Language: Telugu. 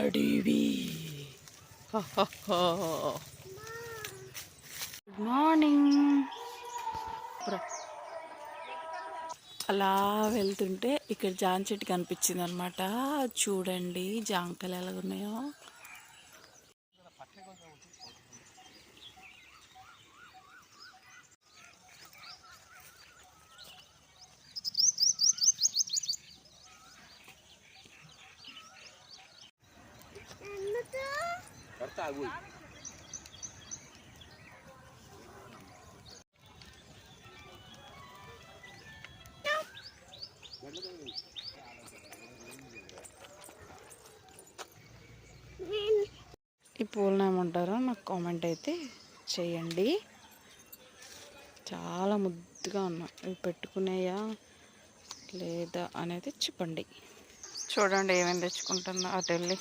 అడివి. Good morning. అలా వెళ్తుంటే ఇక్కడ జామ చెట్టు కనిపించింది అనమాట. చూడండి జాంకాయలు ఎలాగున్నాయో. ఈ పూలను ఏమంటారో నాకు కామెంట్ అయితే చేయండి. చాలా ముద్దుగా ఉన్నాయి. ఇవి పెట్టుకునేయా లేదా అనేది చెప్పండి. చూడండి ఏమేమి తెచ్చుకుంటుందో అటు వెళ్ళి.